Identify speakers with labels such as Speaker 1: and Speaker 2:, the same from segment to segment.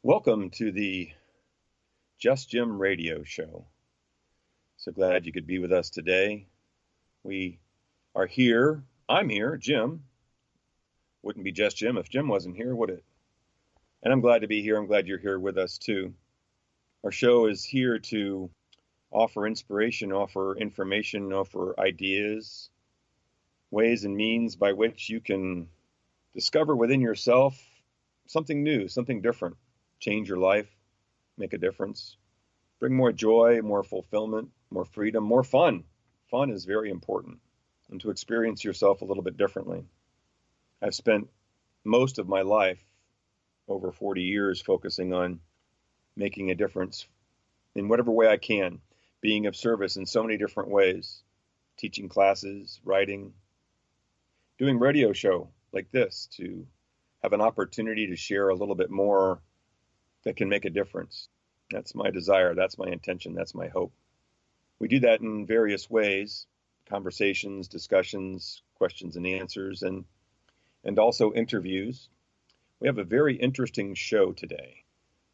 Speaker 1: Welcome to the Just Jim radio show. So glad you could be with us today. We are here. I'm here, Jim. Wouldn't be Just Jim if Jim wasn't here, would it? And I'm glad to be here. I'm glad you're here with us too. Our show is here to offer inspiration, offer information, offer ideas, ways and means by which you can discover within yourself something new, something different, change your life, make a difference, bring more joy, more fulfillment, more freedom, more fun. Fun is very important, and to experience yourself a little bit differently. I've spent most of my life, over 40 years, focusing on making a difference in whatever way I can, being of service in so many different ways, teaching classes, writing, doing radio show like this to have an opportunity to share a little bit more that can make a difference. That's my desire. That's my intention. That's my hope. We do that in various ways, conversations, discussions, questions and answers, and also interviews. We have a very interesting show today.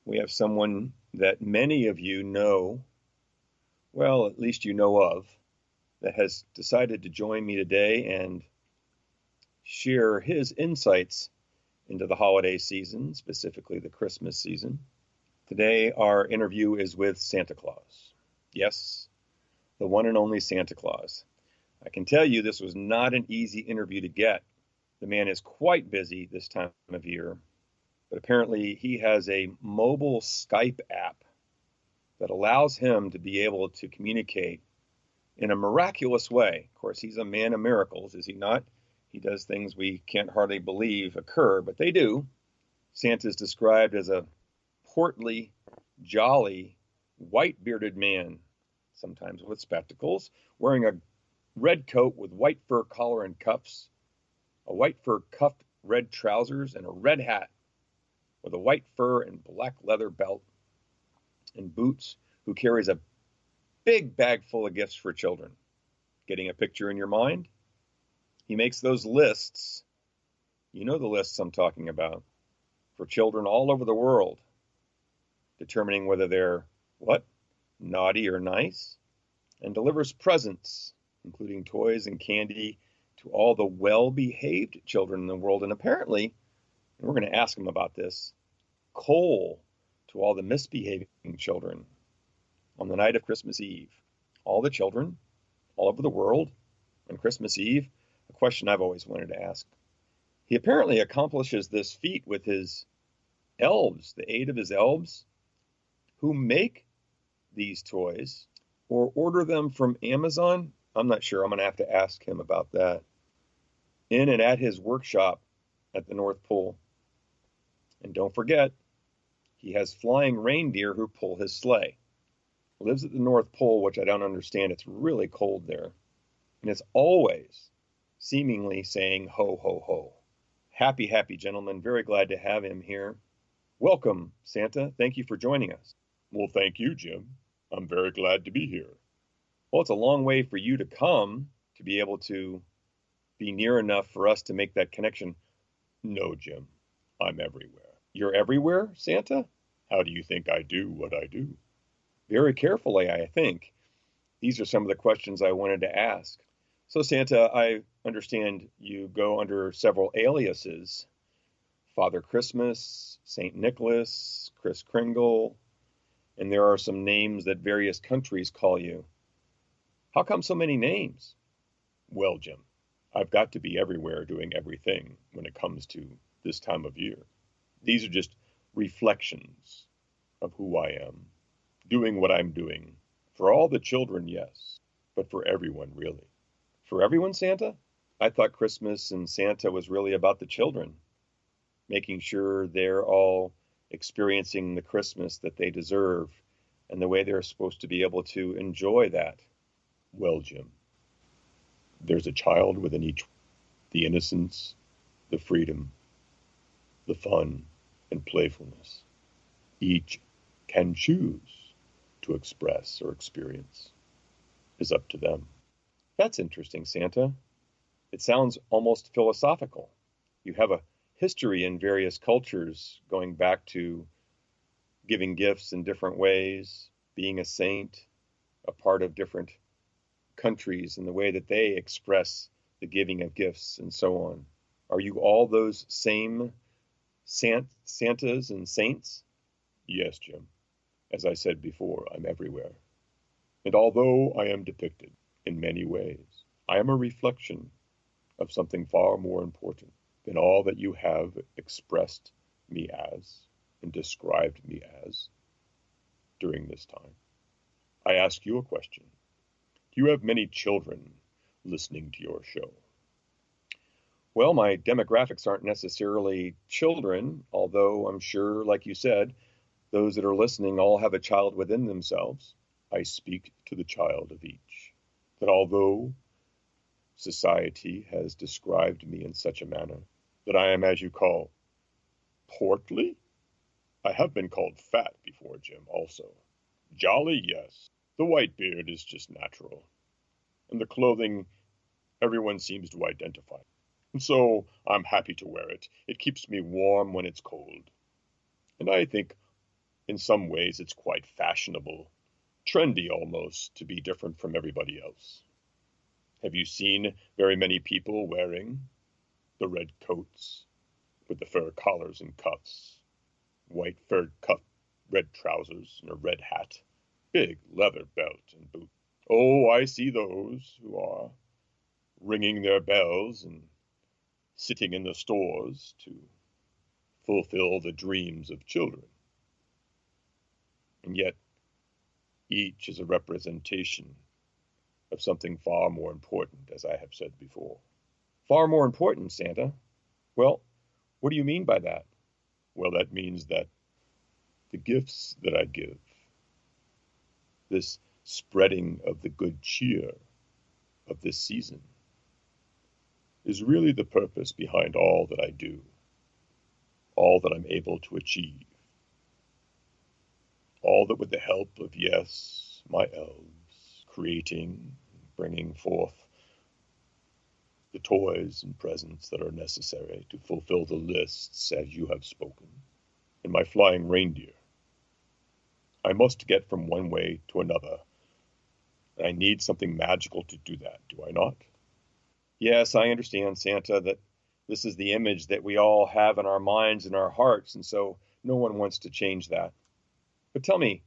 Speaker 1: We have someone that many of you know, well, at least you know of, that has decided to join me today and share his insights into the holiday season, specifically the Christmas season. Today, our interview is with Santa Claus. Yes, the one and only Santa Claus. I can tell you this was not an easy interview to get. The man is quite busy this time of year, but apparently he has a mobile Skype app that allows him to be able to communicate in a miraculous way. Of course, he's a man of miracles, is he not? He does things we can't hardly believe occur, but they do. Santa is described as a portly, jolly, white-bearded man, sometimes with spectacles, wearing a red coat with white fur collar and cuffs, a white fur cuffed red trousers, and a red hat with a white fur and black leather belt and boots, who carries a big bag full of gifts for children. Getting a picture in your mind? He makes those lists, you know the lists I'm talking about, for children all over the world, determining whether they're, what, naughty or nice, and delivers presents, including toys and candy, to all the well-behaved children in the world, and apparently, and we're going to ask him about this, coal to all the misbehaving children on the night of Christmas Eve. All the children, all over the world, on Christmas Eve, a question I've always wanted to ask. He apparently accomplishes this feat with his elves, the aid of his elves, who make these toys or order them from Amazon. I'm not sure. I'm going to have to ask him about that. In and at his workshop at the North Pole. And don't forget, he has flying reindeer who pull his sleigh. Lives at the North Pole, which I don't understand. It's really cold there. And it's always seemingly saying ho, ho, ho. Happy, happy gentleman. Very glad to have him here. Welcome, Santa. Thank you for joining us.
Speaker 2: Well, thank you, Jim. I'm very glad to be here.
Speaker 1: Well, it's a long way for you to come to be able to be near enough for us to make that connection.
Speaker 2: No, Jim. I'm everywhere.
Speaker 1: You're everywhere, Santa?
Speaker 2: How do you think I do what I do?
Speaker 1: Very carefully, I think. These are some of the questions I wanted to ask. So, Santa, I understand you go under several aliases. Father Christmas, St. Nicholas, Kris Kringle, and there are some names that various countries call you. How come so many names?
Speaker 2: Well, Jim, I've got to be everywhere doing everything when it comes to this time of year. These are just reflections of who I am, doing what I'm doing. For all the children, yes, but for everyone, really.
Speaker 1: For everyone, Santa? I thought Christmas and Santa was really about the children, making sure they're all experiencing the Christmas that they deserve and the way they're supposed to be able to enjoy that.
Speaker 2: Well, Jim, there's a child within each, the innocence, the freedom, the fun, and playfulness. Each can choose to express or experience. Is up to them.
Speaker 1: That's interesting, Santa. It sounds almost philosophical. You have a history in various cultures going back to giving gifts in different ways, being a saint, a part of different countries and the way that they express the giving of gifts and so on. Are you all those same Santas and saints?
Speaker 2: Yes, Jim. As I said before, I'm everywhere. And although I am depicted in many ways, I am a reflection of something far more important than all that you have expressed me as and described me as during this time. I ask you a question. Do you have many children listening to your show?
Speaker 1: Well, my demographics aren't necessarily children, although I'm sure, like you said, those that are listening all have a child within themselves.
Speaker 2: I speak to the child of each, that although society has described me in such a manner that I am, as you call, portly, I have been called fat before, Jim, also. Jolly, yes. The white beard is just natural. And the clothing, everyone seems to identify. And so I'm happy to wear it. It keeps me warm when it's cold. And I think in some ways it's quite fashionable, trendy almost, to be different from everybody else. Have you seen very many people wearing the red coats with the fur collars and cuffs, white fur cuff, red trousers, and a red hat, big leather belt and boot? Oh, I see those who are ringing their bells and sitting in the stores to fulfill the dreams of children. And yet, each is a representation of something far more important, as I have said before.
Speaker 1: Far more important, Santa? Well, what do you mean by that?
Speaker 2: Well, that means that the gifts that I give, this spreading of the good cheer of this season, is really the purpose behind all that I do, all that I'm able to achieve, all that with the help of, yes, my elves, creating, bringing forth the toys and presents that are necessary to fulfill the lists as you have spoken, and my flying reindeer. I must get from one way to another, and I need something magical to do that, do I not?
Speaker 1: Yes, I understand, Santa, that this is the image that we all have in our minds and our hearts, and so no one wants to change that. But tell me,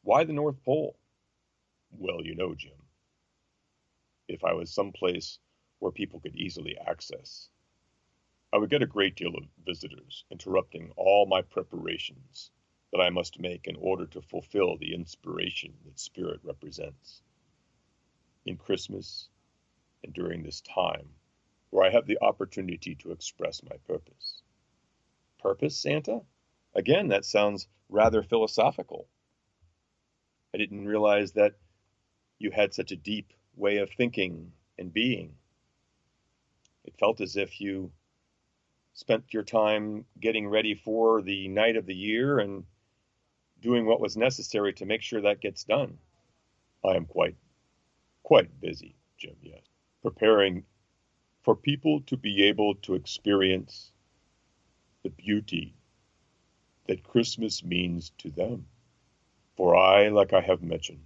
Speaker 1: why the North Pole?
Speaker 2: Well, you know, Jim, if I was someplace where people could easily access, I would get a great deal of visitors, interrupting all my preparations that I must make in order to fulfill the inspiration that Spirit represents. In Christmas and during this time, where I have the opportunity to express my purpose.
Speaker 1: Purpose, Santa? Again, that sounds rather philosophical. I didn't realize that you had such a deep way of thinking and being. It felt as if you spent your time getting ready for the night of the year and doing what was necessary to make sure that gets done.
Speaker 2: I am quite busy, Jim, yes, preparing for people to be able to experience the beauty that Christmas means to them. For I, like I have mentioned,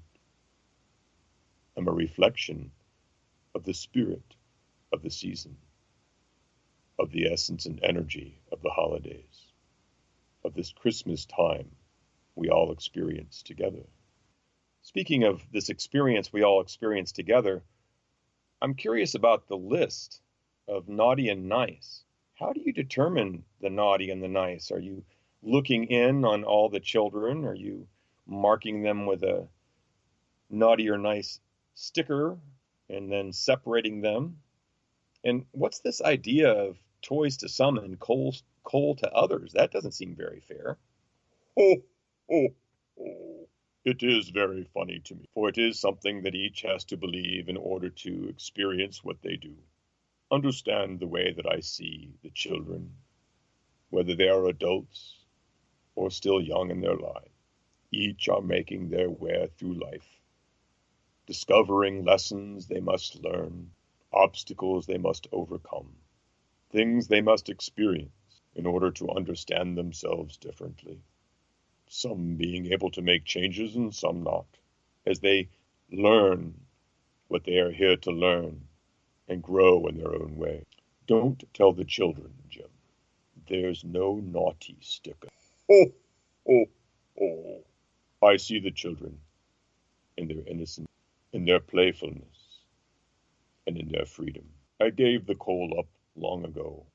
Speaker 2: am a reflection of the spirit of the season, of the essence and energy of the holidays, of this Christmas time we all experience together.
Speaker 1: Speaking of this experience we all experience together, I'm curious about the list of naughty and nice. How do you determine the naughty and the nice? Are you looking in on all the children? Are you marking them with a naughty or nice sticker and then separating them? And what's this idea of toys to some and coal to others? That doesn't seem very fair.
Speaker 2: Oh, oh, oh. It is very funny to me, for it is something that each has to believe in order to experience what they do. Understand the way that I see the children, whether they are adults or still young in their lives. Each are making their way through life, discovering lessons they must learn, obstacles they must overcome, things they must experience in order to understand themselves differently. some being able to make changes and some not, as they learn what they are here to learn and grow in their own way. Don't tell the children, Jim. There's no naughty sticker. Oh, oh, oh. I see the children in their innocence, in their playfulness, and in their freedom. I gave the coal up long ago.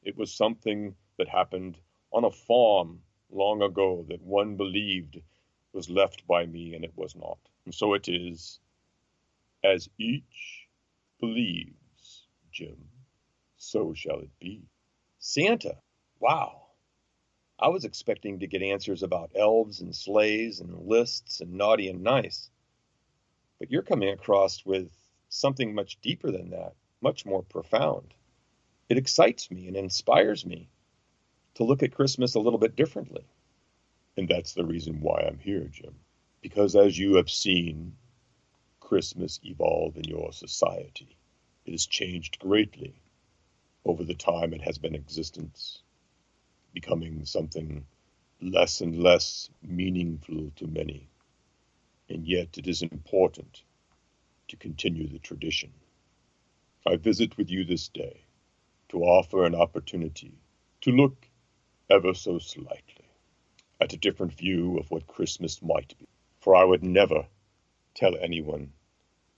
Speaker 2: It was something that happened on a farm long ago that one believed was left by me, and it was not. And so it is, as each believes, Jim, so shall it be.
Speaker 1: Santa, wow. I was expecting to get answers about elves and sleighs and lists and naughty and nice. But you're coming across with something much deeper than that, much more profound. It excites me and inspires me to look at Christmas a little bit differently.
Speaker 2: And that's the reason why I'm here, Jim. Because as you have seen Christmas evolve in your society, it has changed greatly over the time it has been in existence, becoming something less and less meaningful to many. And yet it is important to continue the tradition. I visit with you this day to offer an opportunity to look ever so slightly at a different view of what Christmas might be. For I would never tell anyone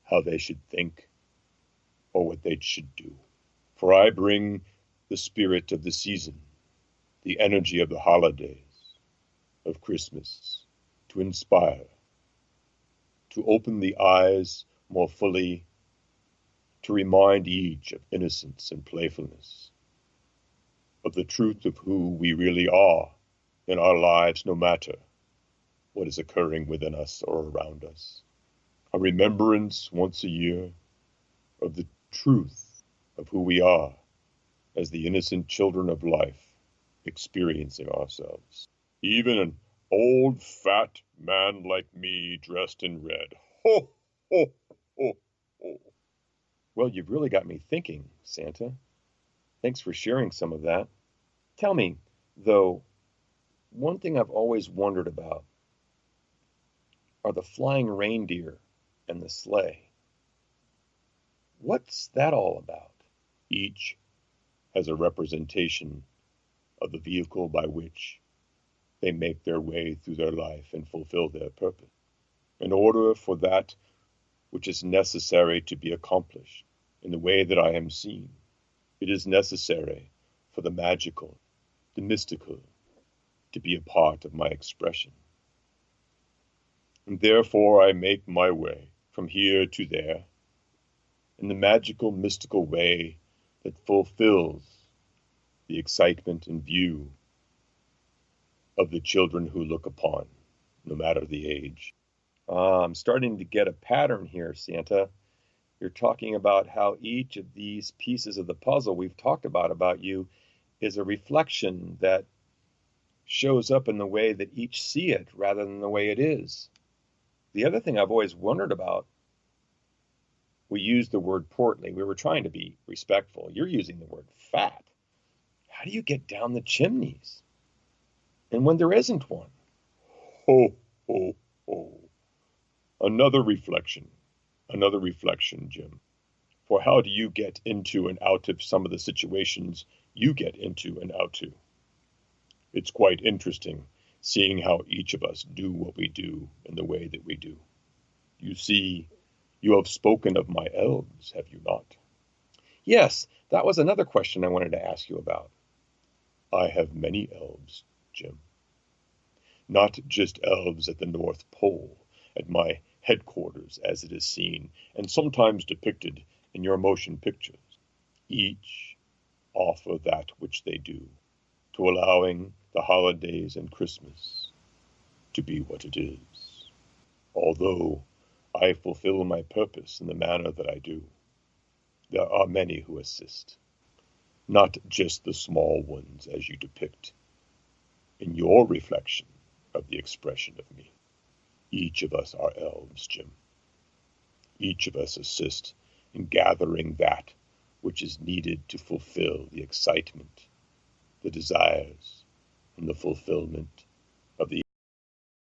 Speaker 2: how they should think or what they should do. For I bring the spirit of the season, the energy of the holidays, of Christmas, to inspire, to open the eyes more fully, to remind each of innocence and playfulness, of the truth of who we really are in our lives, no matter what is occurring within us or around us. A remembrance once a year of the truth of who we are as the innocent children of life, experiencing ourselves. Even an old fat man like me dressed in red. Ho, ho, ho, ho.
Speaker 1: Well, you've really got me thinking, Santa. Thanks for sharing some of that. Tell me, though, one thing I've always wondered about are the flying reindeer and the sleigh. What's that all about?
Speaker 2: Each has a representation of the vehicle by which they make their way through their life and fulfill their purpose. In order for that which is necessary to be accomplished in the way that I am seen, it is necessary for the magical, the mystical, to be a part of my expression. And therefore I make my way from here to there in the magical, mystical way that fulfills the excitement and view of the children who look upon, no matter the age.
Speaker 1: I'm starting to get a pattern here, Santa. You're talking about how each of these pieces of the puzzle we've talked about you is a reflection that shows up in the way that each see it rather than the way it is. The other thing I've always wondered about, we used the word portly. We were trying to be respectful. You're using the word fat. How do you get down the chimneys? And when there isn't one?
Speaker 2: Ho, ho, ho. Another reflection, Jim. For how do you get into and out of some of the situations you get into and out to? It's quite interesting seeing how each of us do what we do in the way that we do. You see, you have spoken of my elves, have you not?
Speaker 1: Yes, that was another question I wanted to ask you about.
Speaker 2: I have many elves, Jim. Not just elves at the North Pole, at my headquarters as it is seen, and sometimes depicted in your motion pictures. Each offer that which they do, to allowing the holidays and Christmas to be what it is. Although I fulfill my purpose in the manner that I do, there are many who assist, not just the small ones as you depict in your reflection of the expression of me. Each of us are elves, Jim. Each of us assist in gathering that which is needed to fulfill the excitement, the desires, and the fulfillment of the